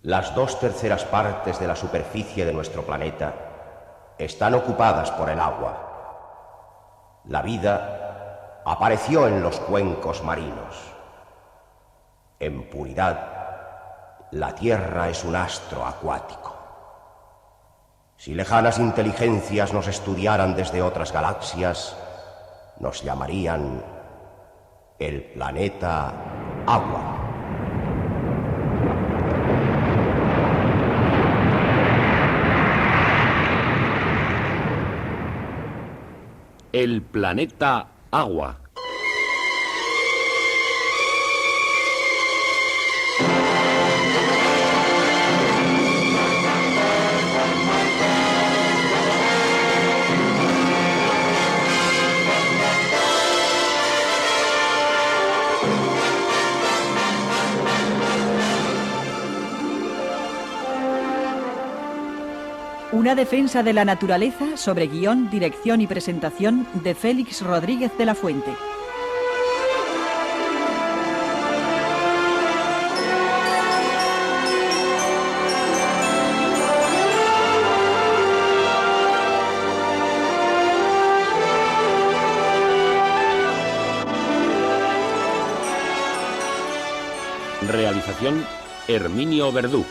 Las 2/3 partes de la superficie de nuestro planeta están ocupadas por el agua. La vida apareció en los cuencos marinos. En puridad, la Tierra es un astro acuático. Si lejanas inteligencias nos estudiaran desde otras galaxias, nos llamarían el planeta Agua. El planeta Agua. Una defensa de la naturaleza sobre guión, dirección y presentación de Félix Rodríguez de la Fuente. Realización Herminio Verdú.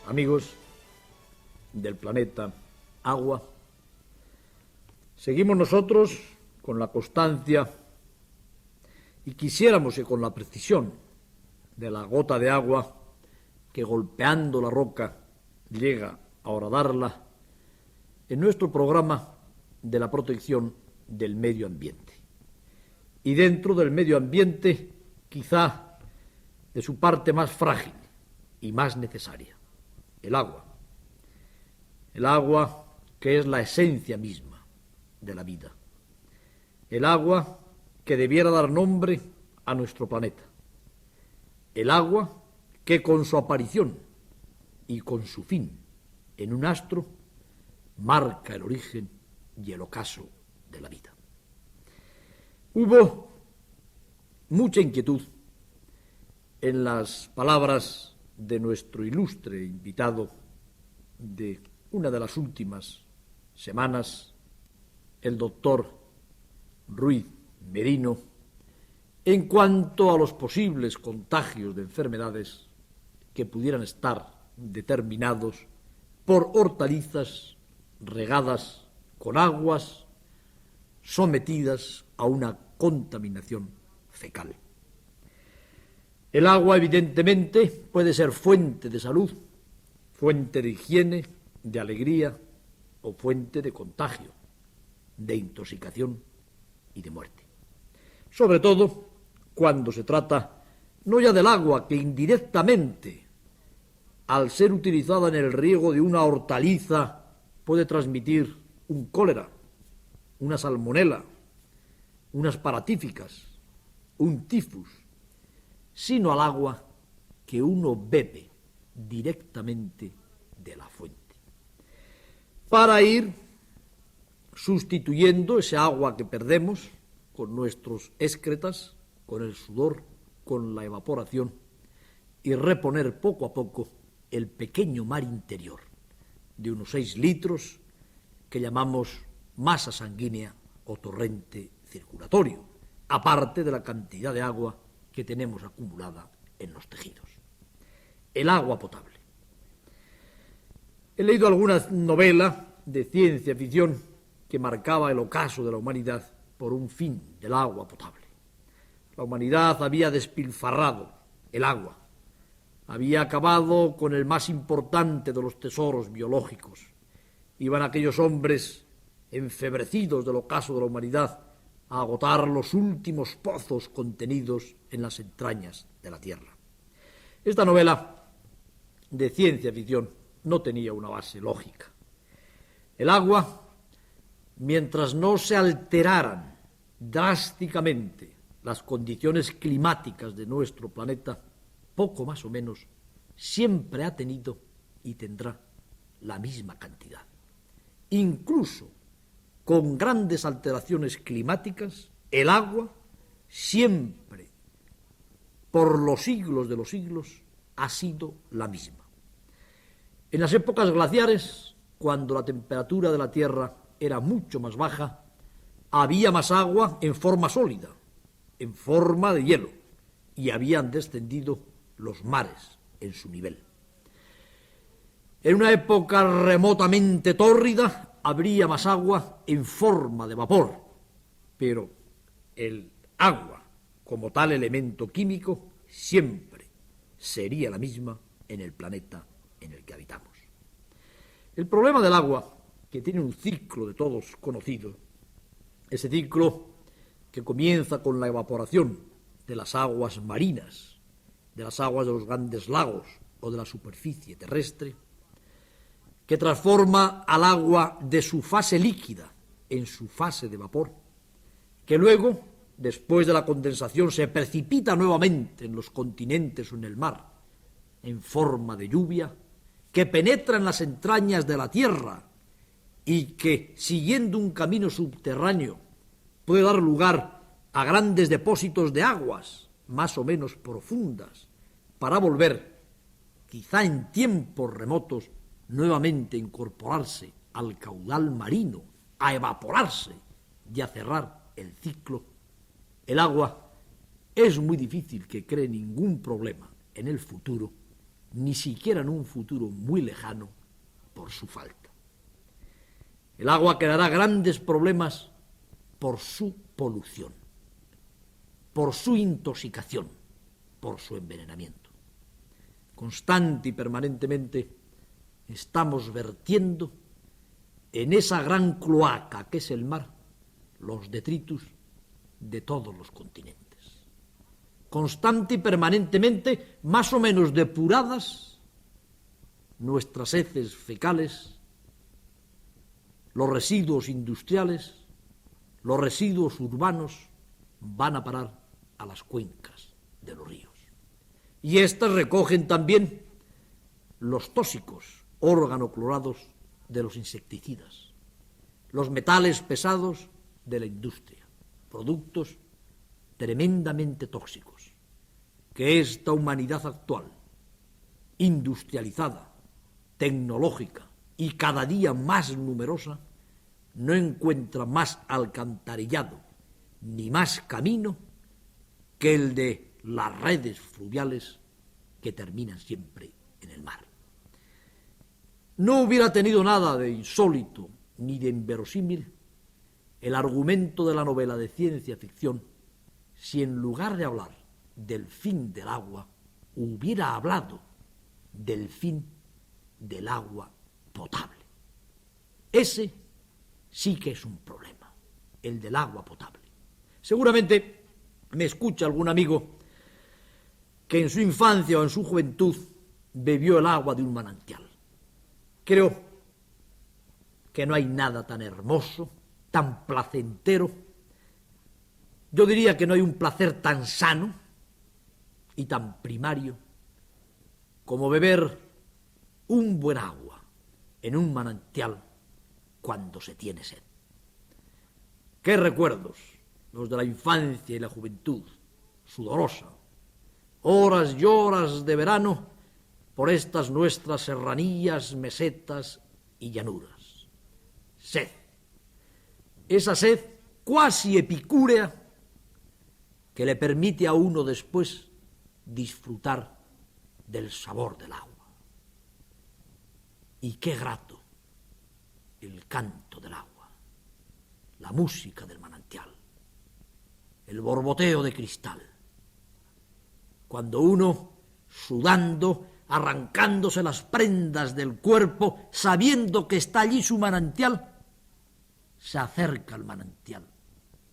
Amigos del planeta Agua, seguimos nosotros con la constancia y quisiéramos que con la precisión de la gota de agua que golpeando la roca llega a horadarla en nuestro programa de la protección del medio ambiente. Y dentro del medio ambiente, quizá de su parte más frágil y más necesaria. El agua. El agua que es la esencia misma de la vida. El agua que debiera dar nombre a nuestro planeta. El agua que con su aparición y con su fin en un astro marca el origen y el ocaso de la vida. Hubo mucha inquietud en las palabras de nuestro ilustre invitado de una de las últimas semanas, el doctor Ruiz Merino, en cuanto a los posibles contagios de enfermedades que pudieran estar determinados por hortalizas regadas con aguas sometidas a una contaminación fecal. El agua, evidentemente, puede ser fuente de salud, fuente de higiene, de alegría o fuente de contagio, de intoxicación y de muerte. Sobre todo cuando se trata no ya del agua que indirectamente, al ser utilizada en el riego de una hortaliza, puede transmitir un cólera, una salmonela, unas paratíficas, un tifus, sino al agua que uno bebe directamente de la fuente. Para ir sustituyendo ese agua que perdemos con nuestros excretas, con el sudor, con la evaporación, y reponer poco a poco el pequeño mar interior de unos 6 litros que llamamos masa sanguínea o torrente circulatorio, aparte de la cantidad de agua que tenemos acumulada en los tejidos. El agua potable. He leído alguna novela de ciencia ficción que marcaba el ocaso de la humanidad por un fin del agua potable. La humanidad había despilfarrado el agua, había acabado con el más importante de los tesoros biológicos. Iban aquellos hombres enfebrecidos del ocaso de la humanidad a agotar los últimos pozos contenidos en las entrañas de la tierra. Esta novela de ciencia ficción no tenía una base lógica. El agua, mientras no se alteraran drásticamente las condiciones climáticas de nuestro planeta, poco más o menos, siempre ha tenido y tendrá la misma cantidad. Incluso con grandes alteraciones climáticas, el agua siempre, por los siglos de los siglos, ha sido la misma. En las épocas glaciares, cuando la temperatura de la Tierra era mucho más baja, había más agua en forma sólida, en forma de hielo, y habían descendido los mares en su nivel. En una época remotamente tórrida, habría más agua en forma de vapor, pero el agua, como tal elemento químico, siempre sería la misma en el planeta en el que habitamos. El problema del agua, que tiene un ciclo de todos conocido, ese ciclo que comienza con la evaporación de las aguas marinas, de las aguas de los grandes lagos o de la superficie terrestre, que transforma al agua de su fase líquida en su fase de vapor, que luego, después de la condensación, se precipita nuevamente en los continentes o en el mar, en forma de lluvia, que penetra en las entrañas de la tierra y que, siguiendo un camino subterráneo, puede dar lugar a grandes depósitos de aguas más o menos profundas, para volver, quizá en tiempos remotos, nuevamente incorporarse al caudal marino, a evaporarse y a cerrar el ciclo. El agua es muy difícil que cree ningún problema en el futuro, ni siquiera en un futuro muy lejano, por su falta. El agua creará grandes problemas por su polución, por su intoxicación, por su envenenamiento. Constante y permanentemente estamos vertiendo en esa gran cloaca que es el mar los detritus de todos los continentes. Constante y permanentemente, más o menos depuradas, nuestras heces fecales, los residuos industriales, los residuos urbanos van a parar a las cuencas de los ríos. Y éstas recogen también los tóxicos organoclorados de los insecticidas, los metales pesados de la industria, productos tremendamente tóxicos, que esta humanidad actual, industrializada, tecnológica y cada día más numerosa, no encuentra más alcantarillado ni más camino que el de las redes fluviales que terminan siempre en el mar. No hubiera tenido nada de insólito ni de inverosímil el argumento de la novela de ciencia ficción si en lugar de hablar del fin del agua hubiera hablado del fin del agua potable. Ese sí que es un problema, el del agua potable. Seguramente me escucha algún amigo que en su infancia o en su juventud bebió el agua de un manantial. Creo que no hay nada tan hermoso, tan placentero. Yo diría que no hay un placer tan sano y tan primario como beber un buen agua en un manantial cuando se tiene sed. Qué recuerdos los de la infancia y la juventud, sudorosa, horas y horas de verano por estas nuestras serranías, mesetas y llanuras. Sed. Esa sed cuasi epicúrea que le permite a uno después disfrutar del sabor del agua. Y qué grato el canto del agua, la música del manantial, el borboteo de cristal. Cuando uno, sudando, arrancándose las prendas del cuerpo, sabiendo que está allí su manantial, se acerca al manantial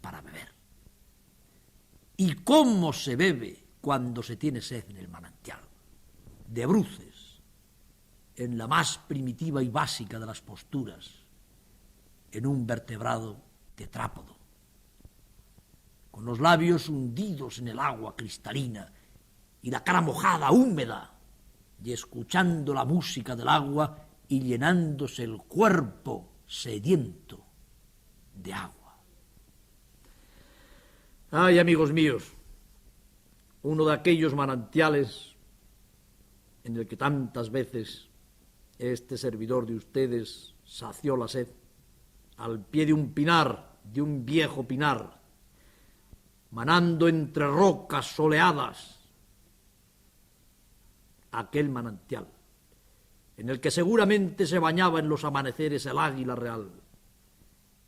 para beber. ¿Y cómo se bebe cuando se tiene sed en el manantial? De bruces, en la más primitiva y básica de las posturas, en un vertebrado tetrápodo, con los labios hundidos en el agua cristalina y la cara mojada, húmeda, y escuchando la música del agua y llenándose el cuerpo sediento de agua. Ay, amigos míos, uno de aquellos manantiales en el que tantas veces este servidor de ustedes sació la sed, al pie de un pinar, de un viejo pinar, manando entre rocas soleadas, aquel manantial, en el que seguramente se bañaba en los amaneceres el águila real,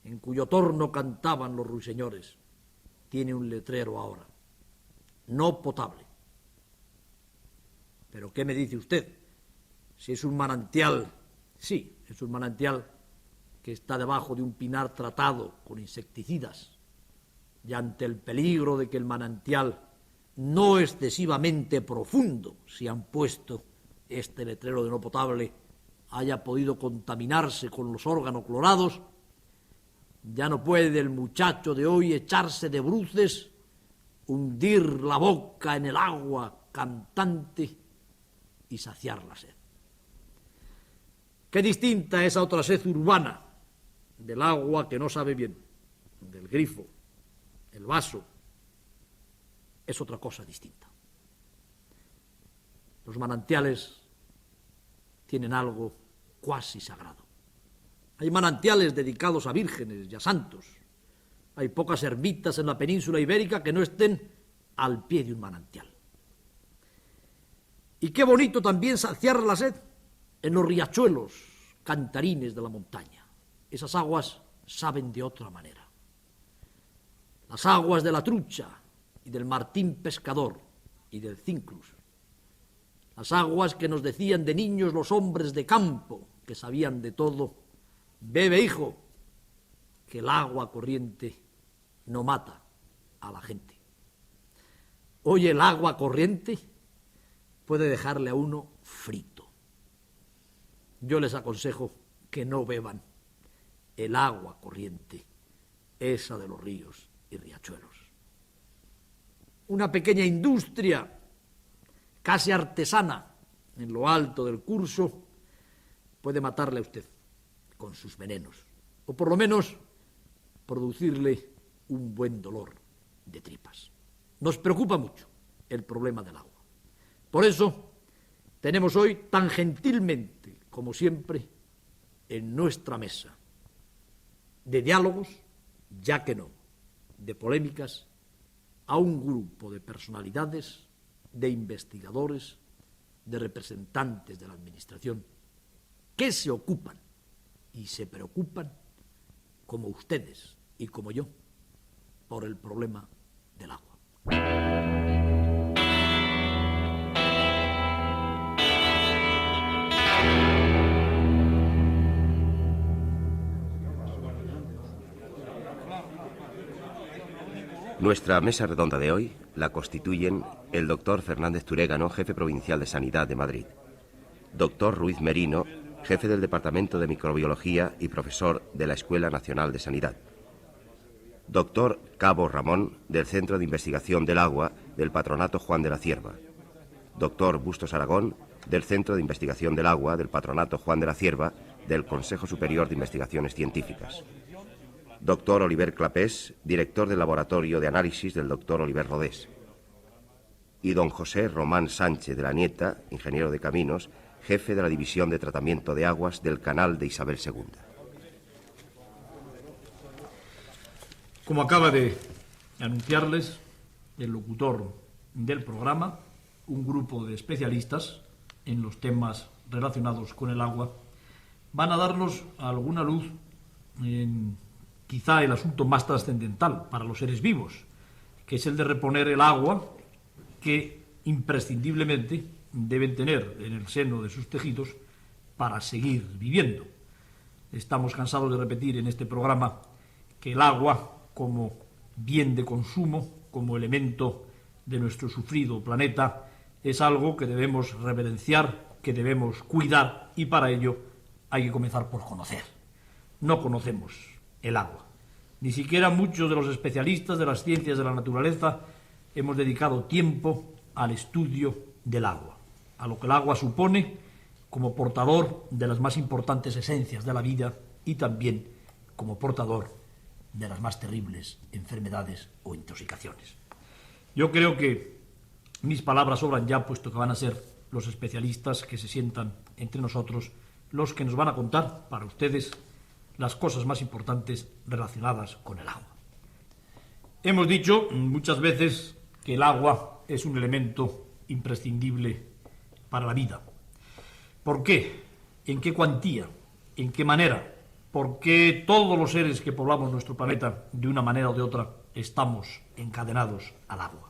en cuyo torno cantaban los ruiseñores, tiene un letrero ahora: no potable. ¿Pero qué me dice usted? Si es un manantial, sí, es un manantial que está debajo de un pinar tratado con insecticidas, y ante el peligro de que el manantial no excesivamente profundo, si han puesto este letrero de no potable, haya podido contaminarse con los órganos clorados, ya no puede el muchacho de hoy echarse de bruces, hundir la boca en el agua cantante y saciar la sed. Qué distinta esa otra sed urbana, del agua que no sabe bien, del grifo, el vaso, es otra cosa distinta. Los manantiales tienen algo cuasi sagrado. Hay manantiales dedicados a vírgenes y a santos. Hay pocas ermitas en la península ibérica que no estén al pie de un manantial. Y qué bonito también saciar la sed en los riachuelos cantarines de la montaña. Esas aguas saben de otra manera. Las aguas de la trucha y del martín pescador y del cinclus. Las aguas que nos decían de niños los hombres de campo, que sabían de todo: bebe, hijo, que el agua corriente no mata a la gente. Hoy el agua corriente puede dejarle a uno frito. Yo les aconsejo que no beban el agua corriente, esa de los ríos y riachuelos. Una pequeña industria, casi artesana, en lo alto del curso, puede matarle a usted con sus venenos, o por lo menos producirle un buen dolor de tripas. Nos preocupa mucho el problema del agua. Por eso tenemos hoy tan gentilmente, como siempre, en nuestra mesa, de diálogos, ya que no, de polémicas, a un grupo de personalidades, de investigadores, de representantes de la administración, que se ocupan y se preocupan, como ustedes y como yo, por el problema del agua. Nuestra mesa redonda de hoy la constituyen el doctor Fernández Turégano, jefe provincial de Sanidad de Madrid; doctor Ruiz Merino, jefe del Departamento de Microbiología y profesor de la Escuela Nacional de Sanidad; doctor Cabo Ramón, del Centro de Investigación del Agua del Patronato Juan de la Cierva; doctor Bustos Aragón, del Centro de Investigación del Agua del Patronato Juan de la Cierva del Consejo Superior de Investigaciones Científicas; doctor Oliver Clapés, director del Laboratorio de Análisis del doctor Oliver Rodés; y don José Román Sánchez de la Nieta, ingeniero de caminos, jefe de la División de Tratamiento de Aguas del Canal de Isabel II. Como acaba de anunciarles el locutor del programa, un grupo de especialistas en los temas relacionados con el agua van a darnos alguna luz en quizá el asunto más trascendental para los seres vivos, que es el de reponer el agua que imprescindiblemente deben tener en el seno de sus tejidos para seguir viviendo. Estamos cansados de repetir en este programa que el agua, como bien de consumo, como elemento de nuestro sufrido planeta, es algo que debemos reverenciar que debemos cuidar y para ello hay que comenzar por conocer. No conocemos el agua. Ni siquiera muchos de los especialistas de las ciencias de la naturaleza hemos dedicado tiempo al estudio del agua, a lo que el agua supone como portador de las más importantes esencias de la vida y también como portador de las más terribles enfermedades o intoxicaciones. Yo creo que mis palabras sobran ya, puesto que van a ser los especialistas que se sientan entre nosotros los que nos van a contar para ustedes las cosas más importantes relacionadas con el agua. Hemos dicho muchas veces que el agua es un elemento imprescindible para la vida. ¿Por qué? ¿En qué cuantía? ¿En qué manera? ¿Por qué todos los seres que poblamos nuestro planeta, de una manera o de otra, estamos encadenados al agua?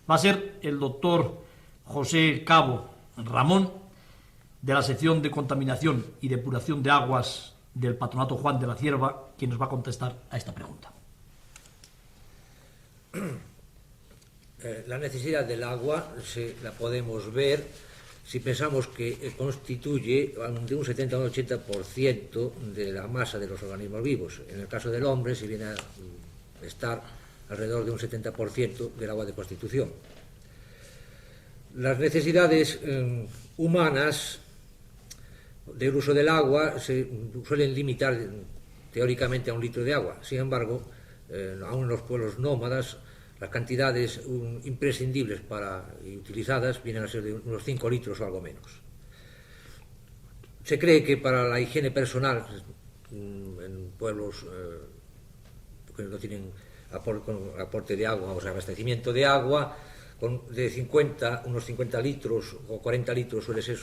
Va a ser el doctor José Cabo Ramón, de la sección de Contaminación y Depuración de Aguas del Patronato Juan de la Cierva, quien nos va a contestar a esta pregunta. La necesidad del agua la podemos ver si pensamos que constituye de un 70 a un 80% de la masa de los organismos vivos. En el caso del hombre, si viene a estar alrededor de un 70% del agua de constitución. Las necesidades humanas del uso del agua se suelen limitar teóricamente a 1 litro de agua. Sin embargo, aún en los pueblos nómadas, las cantidades imprescindibles y utilizadas vienen a ser de unos 5 litros o algo menos. Se cree que para la higiene personal, en pueblos que no tienen aporte de agua, o sea, abastecimiento de agua, de unos 50 litros o 40 litros suele ser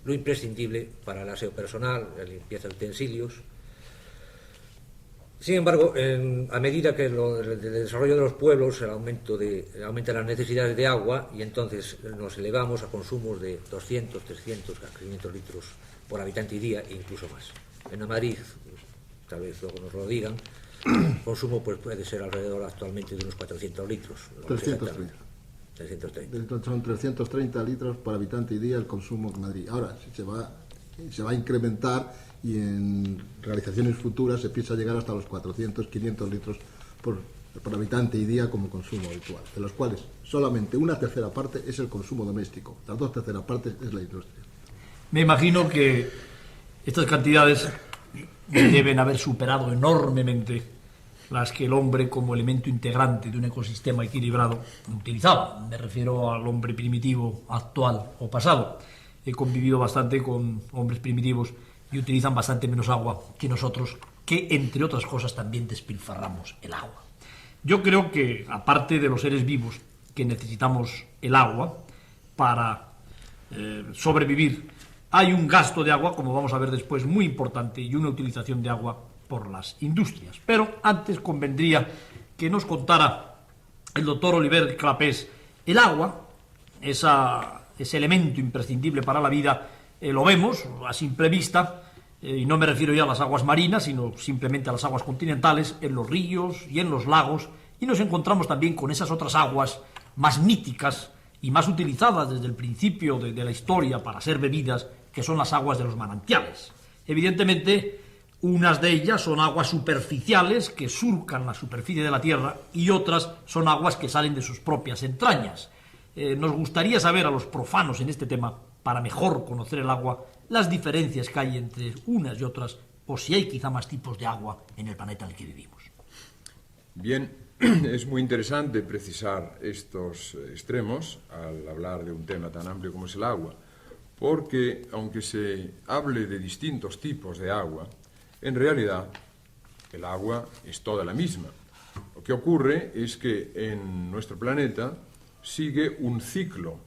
lo imprescindible para el aseo personal, la limpieza de utensilios. Sin embargo, a medida que el desarrollo de los pueblos, aumentan las necesidades de agua y entonces nos elevamos a consumos de 200, 300, 500 litros por habitante y día e incluso más. En Madrid, tal vez luego nos lo digan, el consumo puede ser alrededor actualmente de unos 400 litros. 330. 330. Son 330 litros por habitante y día el consumo en Madrid. Ahora, se va a incrementar y en realizaciones futuras se piensa llegar hasta los 400, 500 litros por habitante y día como consumo habitual, de los cuales solamente 1/3 parte es el consumo doméstico, las 2/3 partes es la industria. Me imagino que estas cantidades deben haber superado enormemente las que el hombre como elemento integrante de un ecosistema equilibrado utilizaba. Me refiero al hombre primitivo actual o pasado. He convivido bastante con hombres primitivos y utilizan bastante menos agua que nosotros, que entre otras cosas también despilfarramos el agua. Yo creo que, aparte de los seres vivos que necesitamos el agua para sobrevivir, hay un gasto de agua, como vamos a ver después, muy importante, y una utilización de agua por las industrias. Pero antes convendría que nos contara el doctor Oliver Clapés el agua, ese elemento imprescindible para la vida. Lo vemos a simple vista, y no me refiero ya a las aguas marinas, sino simplemente a las aguas continentales, en los ríos y en los lagos, y nos encontramos también con esas otras aguas más míticas y más utilizadas desde el principio de la historia para ser bebidas, que son las aguas de los manantiales. Evidentemente, unas de ellas son aguas superficiales que surcan la superficie de la tierra y otras son aguas que salen de sus propias entrañas. Nos gustaría saber a los profanos en este tema, para mejor conocer el agua, las diferencias que hay entre unas y otras, o si hay quizá más tipos de agua en el planeta en el que vivimos. Bien, es muy interesante precisar estos extremos al hablar de un tema tan amplio como es el agua, porque aunque se hable de distintos tipos de agua, en realidad el agua es toda la misma. Lo que ocurre es que en nuestro planeta sigue un ciclo.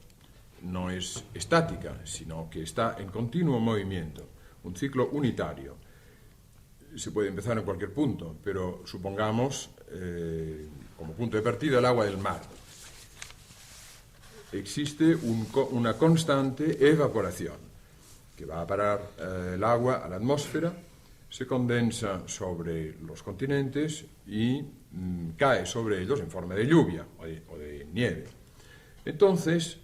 No es estática, sino que está en continuo movimiento, un ciclo unitario. Se puede empezar en cualquier punto, pero supongamos como punto de partida el agua del mar. Existe una constante evaporación que va a parar el agua a la atmósfera, se condensa sobre los continentes y cae sobre ellos en forma de lluvia o de nieve. Entonces,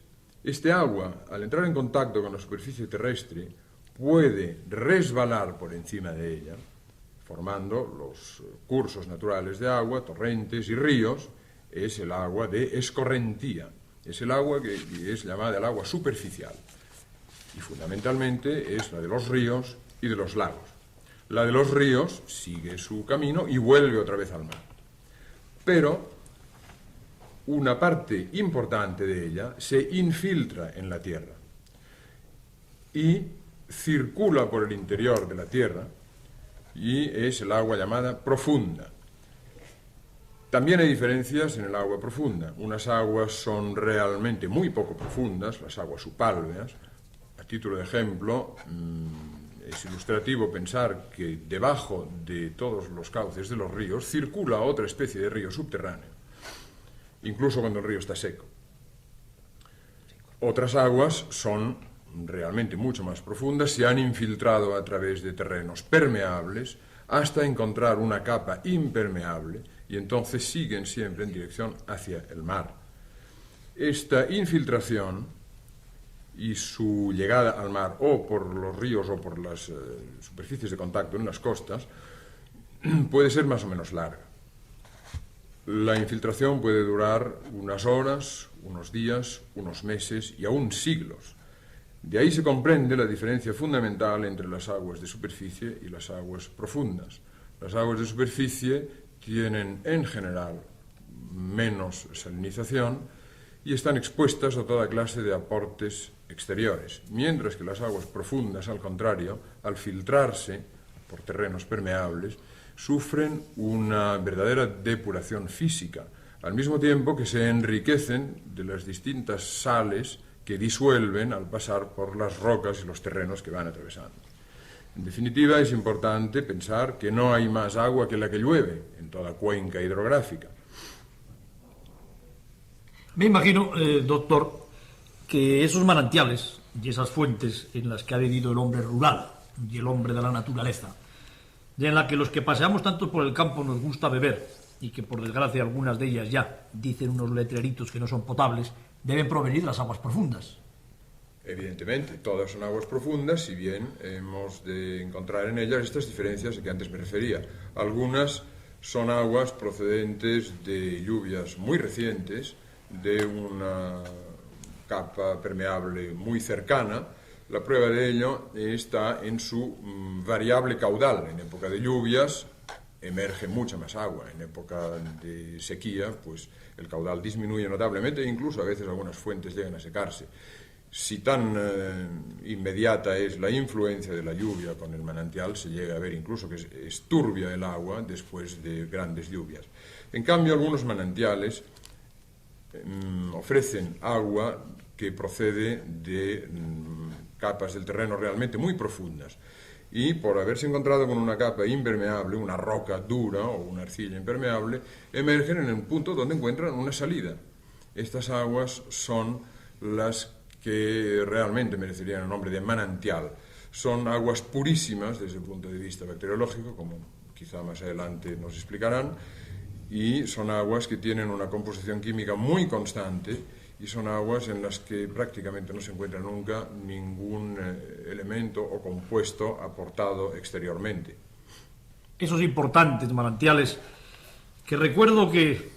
Este agua, al entrar en contacto con la superficie terrestre, puede resbalar por encima de ella, formando los cursos naturales de agua, torrentes y ríos. Es el agua de escorrentía, es el agua que es llamada el agua superficial, y fundamentalmente es la de los ríos y de los lagos. La de los ríos sigue su camino y vuelve otra vez al mar. Pero una parte importante de ella se infiltra en la tierra y circula por el interior de la tierra, y es el agua llamada profunda. También hay diferencias en el agua profunda. Unas aguas son realmente muy poco profundas, las aguas subálveas. A título de ejemplo, es ilustrativo pensar que debajo de todos los cauces de los ríos circula otra especie de río subterráneo, incluso cuando el río está seco. Otras aguas son realmente mucho más profundas, se han infiltrado a través de terrenos permeables hasta encontrar una capa impermeable, y entonces siguen siempre en dirección hacia el mar. Esta infiltración y su llegada al mar, o por los ríos o por las superficies de contacto en las costas, puede ser más o menos larga. La infiltración puede durar unas horas, unos días, unos meses y aún siglos. De ahí se comprende la diferencia fundamental entre las aguas de superficie y las aguas profundas. Las aguas de superficie tienen en general menos salinización y están expuestas a toda clase de aportes exteriores, mientras que las aguas profundas, al contrario, al filtrarse por terrenos permeables, sufren una verdadera depuración física, al mismo tiempo que se enriquecen de las distintas sales que disuelven al pasar por las rocas y los terrenos que van atravesando. En definitiva, es importante pensar que no hay más agua que la que llueve en toda cuenca hidrográfica. Me imagino, doctor, que esos manantiales y esas fuentes en las que ha vivido el hombre rural y el hombre de la naturaleza, y en la que los que paseamos tanto por el campo nos gusta beber, y que por desgracia algunas de ellas ya dicen unos letreritos que no son potables, deben provenir de las aguas profundas. Evidentemente, todas son aguas profundas, si bien hemos de encontrar en ellas estas diferencias a que antes me refería. Algunas son aguas procedentes de lluvias muy recientes, de una capa permeable muy cercana. La prueba de ello está en su variable caudal. En época de lluvias emerge mucha más agua. En época de sequía, pues el caudal disminuye notablemente e incluso a veces algunas fuentes llegan a secarse. Si tan inmediata es la influencia de la lluvia con el manantial, se llega a ver incluso que es turbia el agua después de grandes lluvias. En cambio, algunos manantiales ofrecen agua que procede de capas del terreno realmente muy profundas, y por haberse encontrado con una capa impermeable, una roca dura o una arcilla impermeable, emergen en un punto donde encuentran una salida. Estas aguas son las que realmente merecerían el nombre de manantial. Son aguas purísimas desde el punto de vista bacteriológico, como quizá más adelante nos explicarán, y son aguas que tienen una composición química muy constante, y son aguas en las que prácticamente no se encuentra nunca ningún elemento o compuesto aportado exteriormente. Esos importantes manantiales, que recuerdo que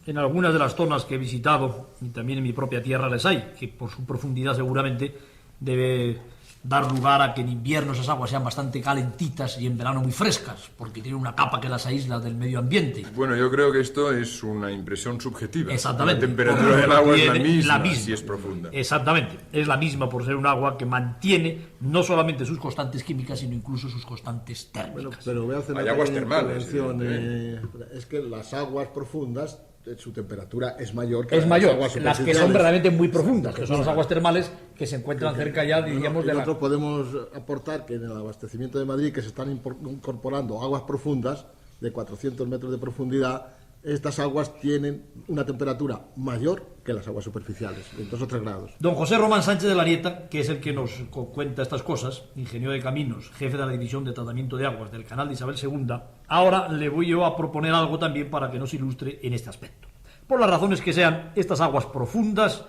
en algunas de las zonas que he visitado, y también en mi propia tierra les hay, que por su profundidad seguramente debe dar lugar a que en invierno esas aguas sean bastante calentitas y en verano muy frescas, porque tienen una capa que las aísla del medio ambiente. Bueno, yo creo que esto es una impresión subjetiva. Exactamente. La temperatura del agua es la misma si es profunda. Exactamente, es la misma por ser un agua que mantiene no solamente sus constantes químicas, sino incluso sus constantes térmicas. Bueno, pero voy a hacer Hay una aguas pequeña termales, intervención, es que las aguas profundas, su temperatura es mayor que Es mayor, aguas las que superficiales. son verdaderamente muy profundas, que son las aguas termales que se encuentran cerca ya, diríamos, de la... Nosotros podemos aportar que en el abastecimiento de Madrid, que se están incorporando aguas profundas de 400 metros de profundidad, estas aguas tienen una temperatura mayor que las aguas superficiales, de 2 o 3 grados. Don José Román Sánchez de la Rieta, que es el que nos cuenta estas cosas, ingeniero de caminos, jefe de la División de Tratamiento de Aguas del Canal de Isabel II, ahora le voy yo a proponer algo también para que nos ilustre en este aspecto. Por las razones que sean, estas aguas profundas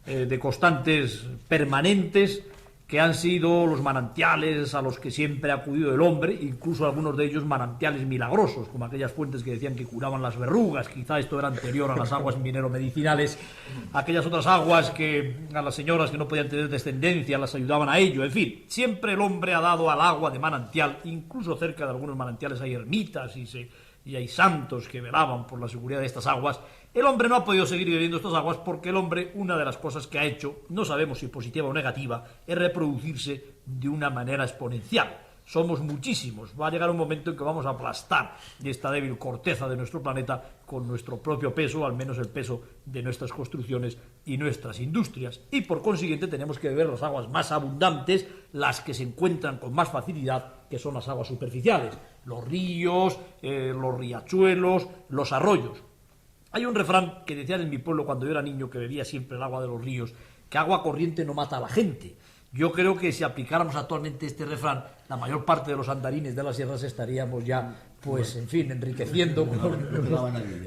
de constantes permanentes, que han sido los manantiales a los que siempre ha acudido el hombre, incluso algunos de ellos manantiales milagrosos, como aquellas fuentes que decían que curaban las verrugas. Quizá esto era anterior a las aguas minero-medicinales, aquellas otras aguas que a las señoras que no podían tener descendencia las ayudaban a ello. En fin, siempre el hombre ha dado al agua de manantial, incluso cerca de algunos manantiales hay ermitas y hay santos que velaban por la seguridad de estas aguas. El hombre no ha podido seguir bebiendo estas aguas porque el hombre, una de las cosas que ha hecho, no sabemos si positiva o negativa, es reproducirse de una manera exponencial. Somos muchísimos. Va a llegar un momento en que vamos a aplastar esta débil corteza de nuestro planeta con nuestro propio peso, al menos el peso de nuestras construcciones y nuestras industrias. Y por consiguiente tenemos que beber las aguas más abundantes, las que se encuentran con más facilidad, que son las aguas superficiales, los ríos, los riachuelos, los arroyos. Hay un refrán que decían en mi pueblo cuando yo era niño, que bebía siempre el agua de los ríos, que agua corriente no mata a la gente. Yo creo que si aplicáramos actualmente este refrán, la mayor parte de los andarines de las sierras estaríamos ya, pues, en fin, enriqueciendo.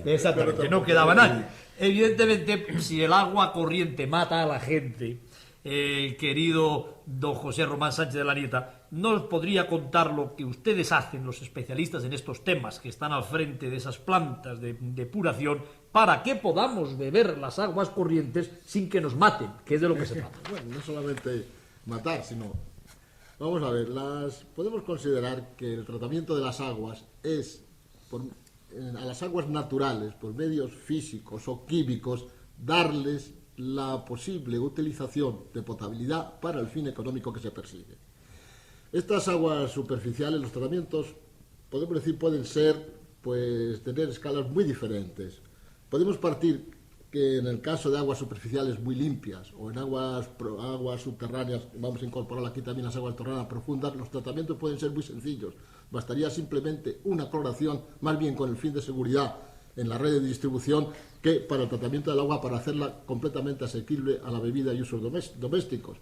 Exactamente, no quedaba nadie. Evidentemente, si el agua corriente mata a la gente, querido don José Román Sánchez de la Nieta, no os podría contar lo que ustedes hacen, los especialistas en estos temas, que están al frente de esas plantas de depuración, para que podamos beber las aguas corrientes sin que nos maten, que es de lo que se trata. Bueno, no solamente matar, sino... Vamos a ver, podemos considerar que el tratamiento de las aguas es, a las aguas naturales, por medios físicos o químicos, darles la posible utilización de potabilidad para el fin económico que se persigue. Estas aguas superficiales, los tratamientos, podemos decir, pueden ser, pues, tener escalas muy diferentes. Podemos partir que en el caso de aguas superficiales muy limpias o en aguas subterráneas, vamos a incorporar aquí también las aguas subterráneas profundas, los tratamientos pueden ser muy sencillos. Bastaría simplemente una cloración, más bien con el fin de seguridad en la red de distribución, que para el tratamiento del agua, para hacerla completamente asequible a la bebida y usos domésticos.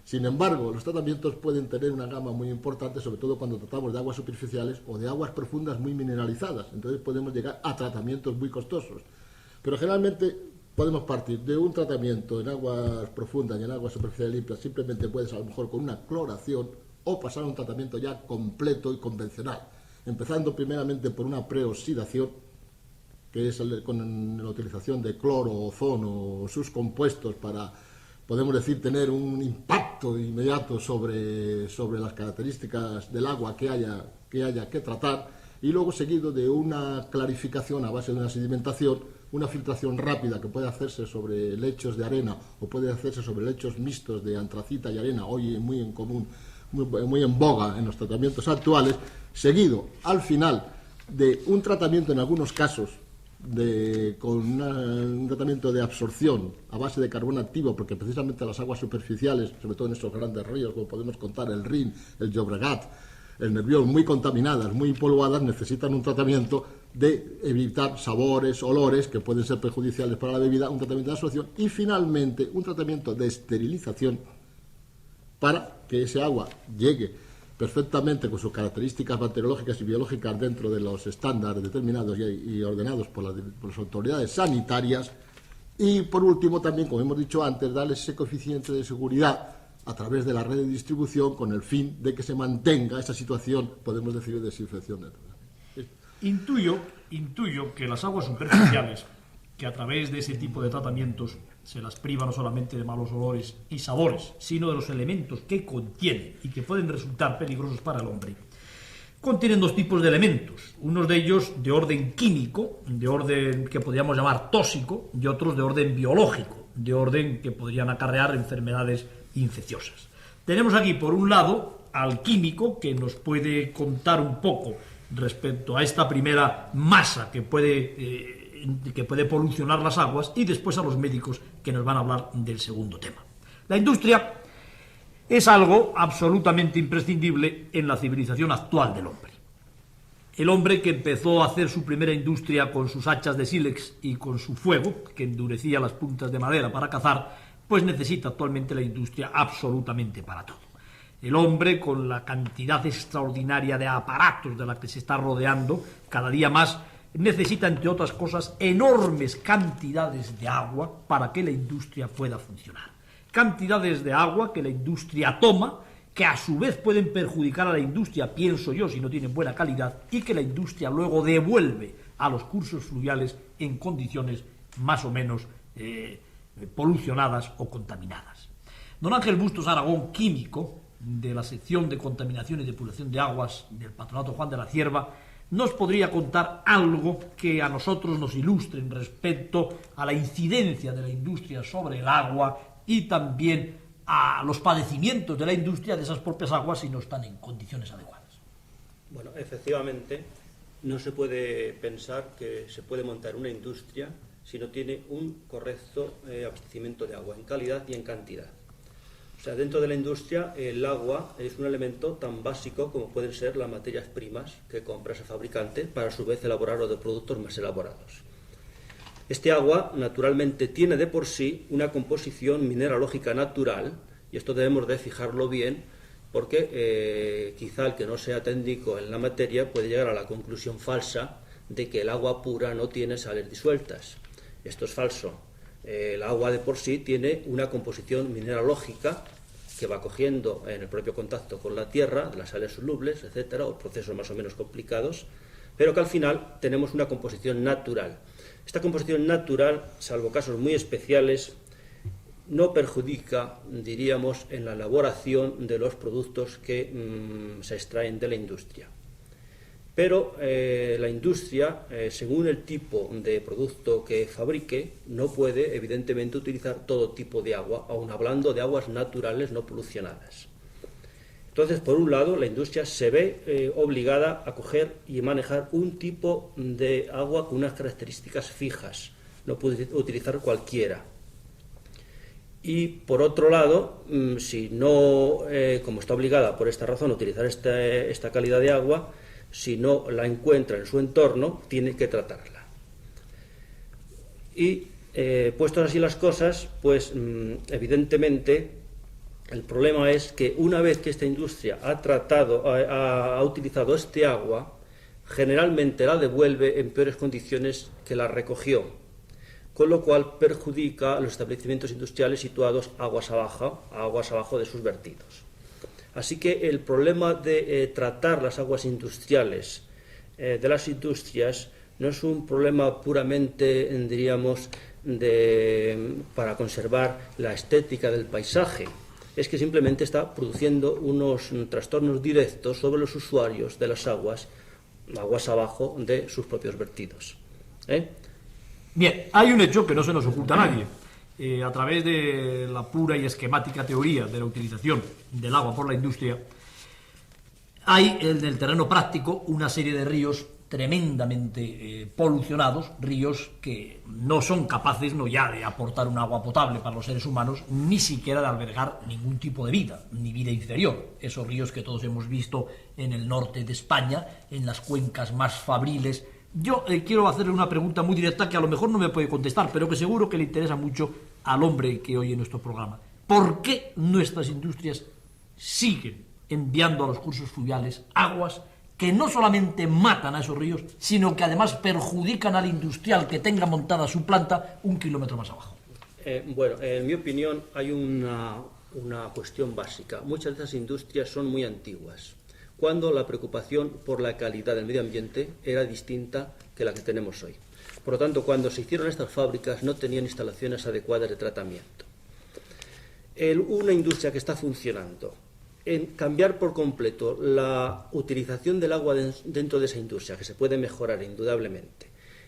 Sin embargo, los tratamientos pueden tener una gama muy importante, sobre todo cuando tratamos de aguas superficiales o de aguas profundas muy mineralizadas. Entonces podemos llegar a tratamientos muy costosos. Pero generalmente podemos partir de un tratamiento en aguas profundas y en aguas superficiales limpias, simplemente puedes a lo mejor con una cloración, o pasar a un tratamiento ya completo y convencional, empezando primeramente por una preoxidación, que es con la utilización de cloro, ozono o sus compuestos para, podemos decir, tener un impacto inmediato sobre las características del agua que haya que tratar, y luego seguido de una clarificación a base de una sedimentación, una filtración rápida que puede hacerse sobre lechos de arena o puede hacerse sobre lechos mixtos de antracita y arena, hoy muy en común, muy en boga en los tratamientos actuales, seguido al final de un tratamiento en algunos casos con un tratamiento de absorción a base de carbón activo, porque precisamente las aguas superficiales, sobre todo en estos grandes ríos, como podemos contar el Rin, el Llobregat, el Nervión, muy contaminadas, muy polvadas, necesitan un tratamiento de evitar sabores, olores que pueden ser perjudiciales para la bebida, un tratamiento de absorción y finalmente un tratamiento de esterilización para que ese agua llegue perfectamente con sus características bacteriológicas y biológicas dentro de los estándares determinados y ordenados por las autoridades sanitarias. Y por último también, como hemos dicho antes, darle ese coeficiente de seguridad a través de la red de distribución con el fin de que se mantenga esa situación, podemos decir, de desinfección natural. Intuyo que las aguas superficiales, que a través de ese tipo de tratamientos se las priva no solamente de malos olores y sabores, sino de los elementos que contienen y que pueden resultar peligrosos para el hombre, contienen dos tipos de elementos, unos de ellos de orden químico, de orden que podríamos llamar tóxico, y otros de orden biológico, de orden que podrían acarrear enfermedades infecciosas. Tenemos aquí, por un lado, al químico, que nos puede contar un poco respecto a esta primera masa que puede polucionar las aguas, y después a los médicos, que nos van a hablar del segundo tema. La industria es algo absolutamente imprescindible en la civilización actual del hombre. El hombre, que empezó a hacer su primera industria con sus hachas de sílex y con su fuego, que endurecía las puntas de madera para cazar, pues necesita actualmente la industria absolutamente para todo. El hombre, con la cantidad extraordinaria de aparatos de la que se está rodeando, cada día más necesita, entre otras cosas, enormes cantidades de agua para que la industria pueda funcionar. Cantidades de agua que la industria toma, que a su vez pueden perjudicar a la industria, pienso yo, si no tienen buena calidad, y que la industria luego devuelve a los cursos fluviales en condiciones más o menos polucionadas o contaminadas. Don Ángel Bustos Aragón, químico de la sección de contaminación y depuración de aguas del Patronato Juan de la Cierva, nos podría contar algo que a nosotros nos ilustre respecto a la incidencia de la industria sobre el agua y también a los padecimientos de la industria de esas propias aguas si no están en condiciones adecuadas. Bueno, efectivamente, no se puede pensar que se puede montar una industria si no tiene un correcto abastecimiento de agua en calidad y en cantidad. O sea, dentro de la industria el agua es un elemento tan básico como pueden ser las materias primas que compra ese fabricante para a su vez elaborar los productos más elaborados. Este agua naturalmente tiene de por sí una composición mineralógica natural, y esto debemos de fijarlo bien porque quizá el que no sea técnico en la materia puede llegar a la conclusión falsa de que el agua pura no tiene sales disueltas. Esto es falso. El agua de por sí tiene una composición mineralógica que va cogiendo en el propio contacto con la tierra, de las sales solubles, etcétera, o procesos más o menos complicados, pero que al final tenemos una composición natural. Esta composición natural, salvo casos muy especiales, no perjudica, diríamos, en la elaboración de los productos que se extraen de la industria. Pero la industria, según el tipo de producto que fabrique, no puede, evidentemente, utilizar todo tipo de agua, aun hablando de aguas naturales no polucionadas. Entonces, por un lado, la industria se ve obligada a coger y manejar un tipo de agua con unas características fijas, no puede utilizar cualquiera. Y, por otro lado, si no, como está obligada por esta razón a utilizar esta calidad de agua, si no la encuentra en su entorno, tiene que tratarla. Y puestos así las cosas, pues evidentemente el problema es que una vez que esta industria ha utilizado este agua, generalmente la devuelve en peores condiciones que la recogió, con lo cual perjudica a los establecimientos industriales situados aguas abajo de sus vertidos. Así que el problema de tratar las aguas industriales de las industrias no es un problema puramente, diríamos, para conservar la estética del paisaje. Es que simplemente está produciendo unos trastornos directos sobre los usuarios de las aguas abajo de sus propios vertidos. Bien, hay un hecho que no se nos oculta a nadie. A través de la pura y esquemática teoría de la utilización del agua por la industria, hay en el terreno práctico una serie de ríos tremendamente polucionados, ríos que no son capaces no ya de aportar un agua potable para los seres humanos, ni siquiera de albergar ningún tipo de vida, ni vida inferior. Esos ríos que todos hemos visto en el norte de España, en las cuencas más fabriles. Yo quiero hacerle una pregunta muy directa que a lo mejor no me puede contestar, pero que seguro que le interesa mucho al hombre que oye nuestro programa. ¿Por qué nuestras industrias siguen enviando a los cursos fluviales aguas que no solamente matan a esos ríos, sino que además perjudican al industrial que tenga montada su planta 1 kilómetro más abajo? Bueno, en mi opinión hay una cuestión básica. Muchas de esas industrias son muy antiguas, cuando la preocupación por la calidad del medio ambiente era distinta que la que tenemos hoy. Por lo tanto, cuando se hicieron estas fábricas no tenían instalaciones adecuadas de tratamiento. Una industria que está funcionando, en cambiar por completo la utilización del agua dentro de esa industria, que se puede mejorar indudablemente,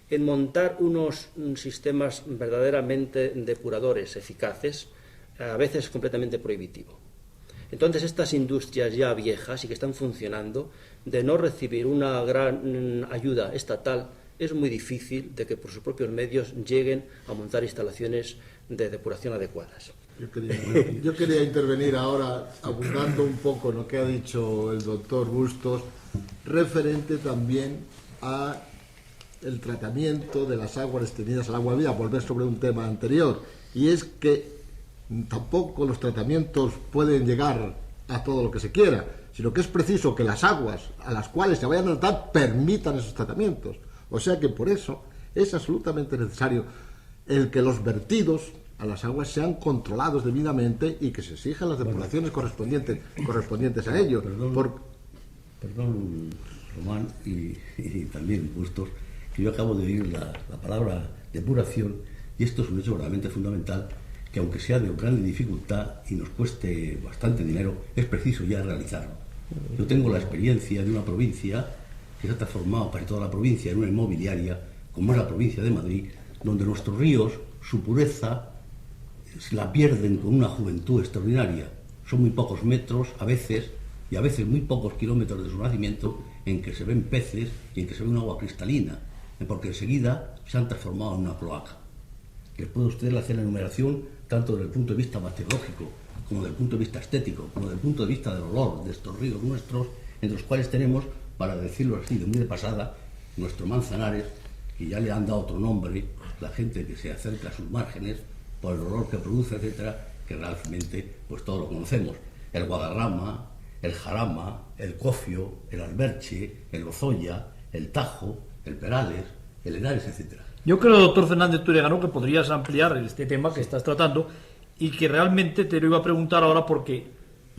en montar unos sistemas verdaderamente depuradores eficaces, a veces es completamente prohibitivo. Entonces, estas industrias ya viejas y que están funcionando, de no recibir una gran ayuda estatal, es muy difícil de que por sus propios medios lleguen a montar instalaciones de depuración adecuadas. Yo quería intervenir ahora, abundando un poco en lo que ha dicho el doctor Bustos, referente también a el tratamiento de las aguas destinadas al agua viva, volver sobre un tema anterior, y es que tampoco los tratamientos pueden llegar a todo lo que se quiera, sino que es preciso que las aguas a las cuales se vayan a tratar permitan esos tratamientos. O sea que por eso es absolutamente necesario el que los vertidos a las aguas sean controlados debidamente y que se exijan las depuraciones correspondientes a ello. Perdón, Román, y también Bustos, que yo acabo de oír la palabra depuración, y esto es un hecho verdaderamente fundamental, que aunque sea de grande dificultad y nos cueste bastante dinero, es preciso ya realizarlo. Yo tengo la experiencia de una provincia que se ha transformado para toda la provincia en una inmobiliaria, como es la provincia de Madrid, donde nuestros ríos, su pureza, se la pierden con una juventud extraordinaria. Son muy pocos metros, a veces muy pocos kilómetros de su nacimiento, en que se ven peces y en que se ve un agua cristalina, porque enseguida se han transformado en una cloaca. Que puede usted hacer la enumeración tanto desde el punto de vista bacteriológico, como desde el punto de vista estético, como desde el punto de vista del olor de estos ríos nuestros, entre los cuales tenemos, para decirlo así de muy de pasada, nuestro Manzanares, que ya le han dado otro nombre, la gente que se acerca a sus márgenes, por el olor que produce, etcétera, que realmente pues todos lo conocemos. El Guadarrama, el Jarama, el Cofio, el Alberche, el Lozoya, el Tajo, el Perales, el Henares, etcétera. Yo creo, doctor Fernández Turegano, que podrías ampliar este tema que estás tratando y que realmente te lo iba a preguntar ahora porque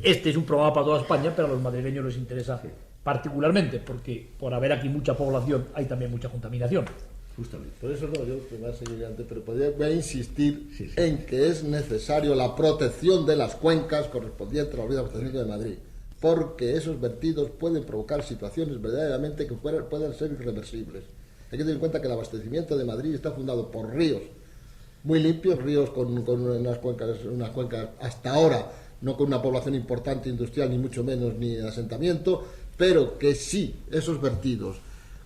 este es un programa para toda España, pero a los madrileños les interesa particularmente, porque por haber aquí mucha población hay también mucha contaminación. Justamente. Por eso no, yo te voy a seguir antes, pero voy a insistir en que es necesario la protección de las cuencas correspondientes a la Ría de Abastecimiento de Madrid, porque esos vertidos pueden provocar situaciones verdaderamente que puedan ser irreversibles. Hay que tener en cuenta que el abastecimiento de Madrid está fundado por ríos muy limpios, ríos con unas cuencas hasta ahora no con una población importante industrial, ni mucho menos ni de asentamiento, pero que si esos vertidos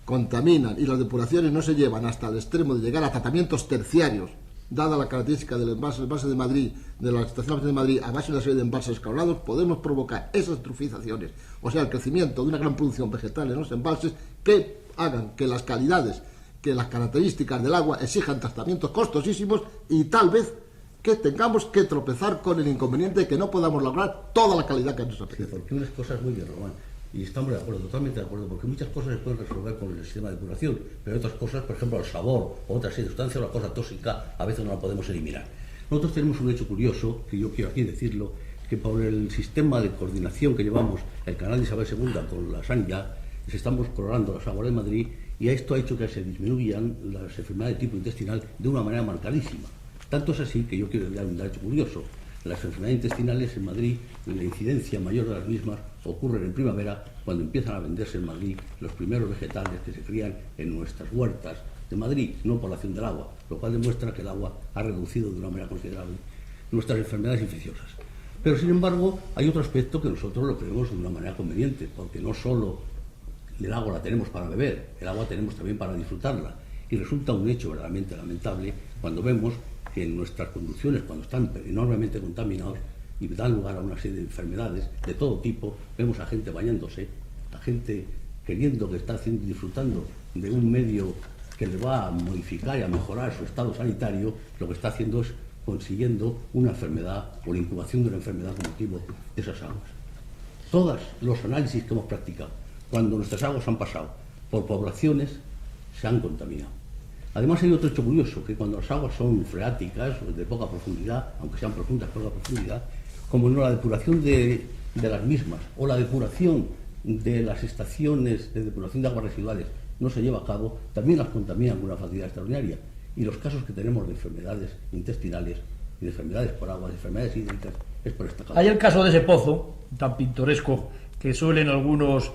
contaminan y las depuraciones no se llevan hasta el extremo de llegar a tratamientos terciarios, dada la característica del embalse de Madrid, de la estación de Madrid, a base de una serie de embalses escalonados, podemos provocar esas eutrofizaciones, o sea, el crecimiento de una gran producción vegetal en los embalses que hagan que las calidades, que las características del agua exijan tratamientos costosísimos y tal vez que tengamos que tropezar con el inconveniente de que no podamos lograr toda la calidad que nos apetece. Sí, porque unas cosas muy bien, Román, y estamos de acuerdo, totalmente de acuerdo, porque muchas cosas se pueden resolver con el sistema de depuración, pero otras cosas, por ejemplo, el sabor o otras sustancias, una cosa tóxica, a veces no la podemos eliminar. Nosotros tenemos un hecho curioso, que yo quiero aquí decirlo, que por el sistema de coordinación que llevamos el canal de Isabel II con la Sanya, se estamos clorando las aguas de Madrid y esto ha hecho que se disminuyan las enfermedades de tipo intestinal de una manera marcadísima. Tanto es así que yo quiero dar un dato curioso. Las enfermedades intestinales en Madrid, la incidencia mayor de las mismas ocurre en primavera, cuando empiezan a venderse en Madrid los primeros vegetales que se crían en nuestras huertas de Madrid, no por la acción del agua, lo cual demuestra que el agua ha reducido de una manera considerable nuestras enfermedades infecciosas. Pero sin embargo, hay otro aspecto que nosotros lo creemos de una manera conveniente, porque no solo el agua la tenemos para beber, el agua tenemos también para disfrutarla. Y resulta un hecho verdaderamente lamentable cuando vemos que en nuestras conducciones, cuando están enormemente contaminados y dan lugar a una serie de enfermedades de todo tipo, vemos a gente bañándose, a gente queriendo que está disfrutando de un medio que le va a modificar y a mejorar su estado sanitario, lo que está haciendo es consiguiendo una enfermedad o la incubación de una enfermedad con motivo de esas aguas. Todos los análisis que hemos practicado, cuando nuestras aguas han pasado por poblaciones, se han contaminado. Además hay otro hecho curioso, que cuando las aguas son freáticas, de poca profundidad, aunque sean profundas, poca profundidad, como no la depuración de las mismas o la depuración de las estaciones de depuración de aguas residuales no se lleva a cabo, también las contaminan con una facilidad extraordinaria. Y los casos que tenemos de enfermedades intestinales y de enfermedades por agua, de enfermedades hídricas, es por esta causa. Hay el caso de ese pozo tan pintoresco que suelen algunos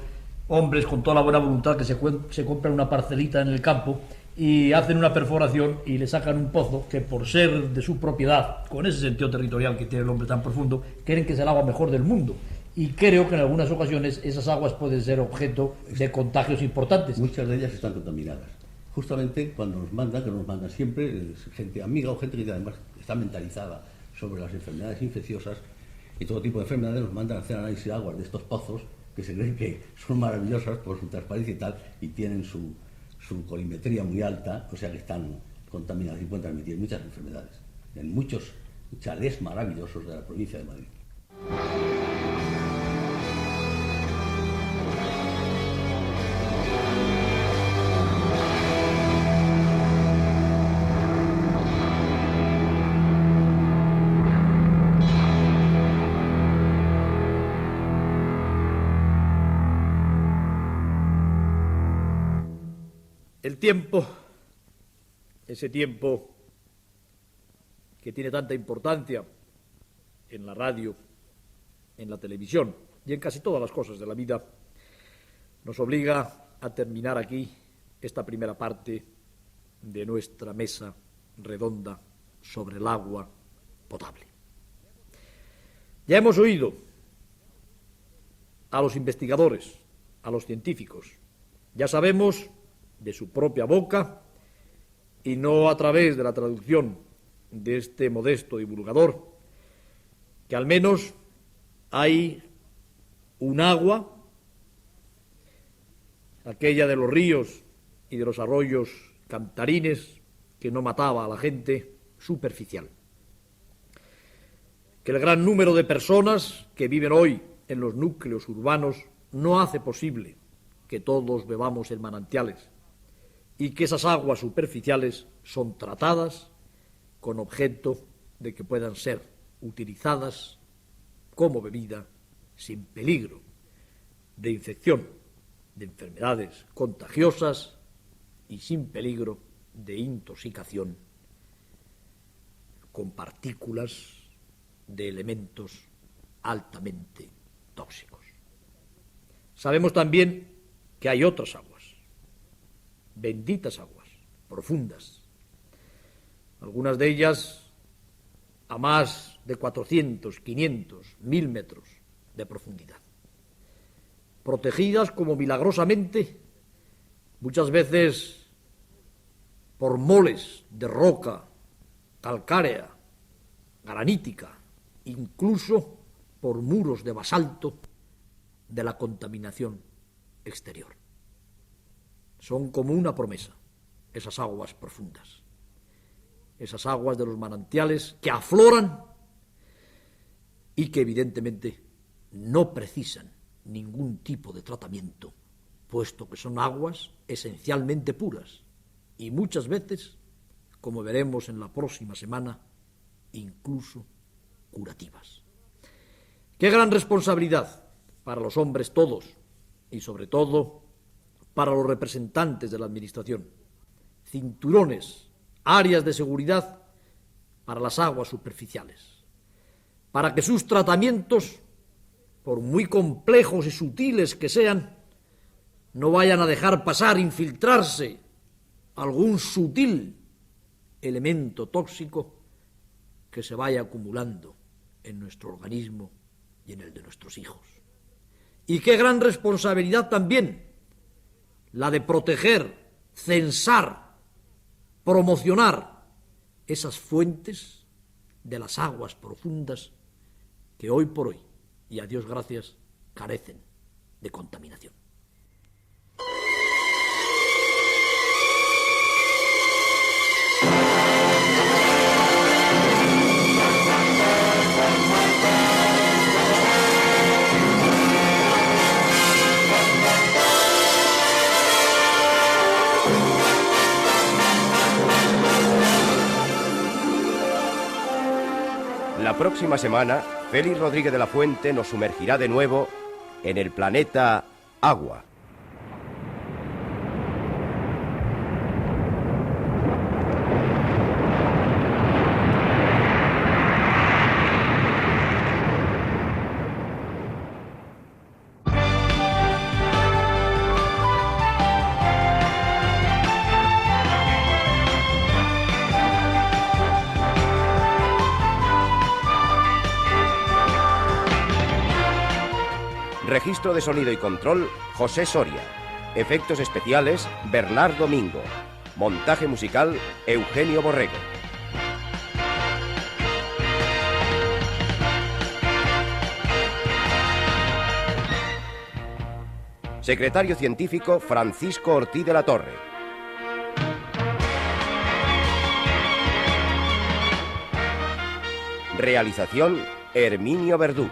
hombres con toda la buena voluntad que se compran una parcelita en el campo y hacen una perforación y le sacan un pozo que, por ser de su propiedad, con ese sentido territorial que tiene el hombre tan profundo, quieren que es el agua mejor del mundo. Y creo que en algunas ocasiones esas aguas pueden ser objeto de contagios importantes. Muchas de ellas están contaminadas. Justamente cuando nos mandan, que nos mandan siempre, gente amiga o gente que además está mentalizada sobre las enfermedades infecciosas y todo tipo de enfermedades, nos mandan a hacer análisis de aguas de estos pozos que se creen que son maravillosas por su transparencia y tal, y tienen su colimetría muy alta, o sea que están contaminadas y pueden transmitir muchas enfermedades en muchos chalés maravillosos de la provincia de Madrid. El tiempo, ese tiempo que tiene tanta importancia en la radio, en la televisión y en casi todas las cosas de la vida, nos obliga a terminar aquí esta primera parte de nuestra mesa redonda sobre el agua potable. Ya hemos oído a los investigadores, a los científicos. Ya sabemos de su propia boca, y no a través de la traducción de este modesto divulgador, que al menos hay un agua, aquella de los ríos y de los arroyos cantarines, que no mataba a la gente, superficial. Que el gran número de personas que viven hoy en los núcleos urbanos no hace posible que todos bebamos en manantiales, y que esas aguas superficiales son tratadas con objeto de que puedan ser utilizadas como bebida sin peligro de infección, de enfermedades contagiosas y sin peligro de intoxicación con partículas de elementos altamente tóxicos. Sabemos también que hay otras aguas, benditas aguas, profundas, algunas de ellas a más de 400, 500, 1000 metros de profundidad, protegidas como milagrosamente, muchas veces por moles de roca calcárea, granítica, incluso por muros de basalto de la contaminación exterior. Son como una promesa, esas aguas profundas, esas aguas de los manantiales que afloran y que evidentemente no precisan ningún tipo de tratamiento, puesto que son aguas esencialmente puras y muchas veces, como veremos en la próxima semana, incluso curativas. ¡Qué gran responsabilidad para los hombres todos y sobre todo para los representantes de la Administración! Cinturones, áreas de seguridad para las aguas superficiales, para que sus tratamientos, por muy complejos y sutiles que sean, no vayan a dejar pasar, infiltrarse algún sutil elemento tóxico que se vaya acumulando en nuestro organismo y en el de nuestros hijos. Y qué gran responsabilidad también la de proteger, censar, promocionar esas fuentes de las aguas profundas que hoy por hoy, y a Dios gracias, carecen de contaminación. La próxima semana, Félix Rodríguez de la Fuente nos sumergirá de nuevo en el planeta Agua. Registro de sonido y control, José Soria. Efectos especiales, Bernard Domingo. Montaje musical, Eugenio Borrego. Secretario científico, Francisco Ortiz de la Torre. Realización, Herminio Verdú.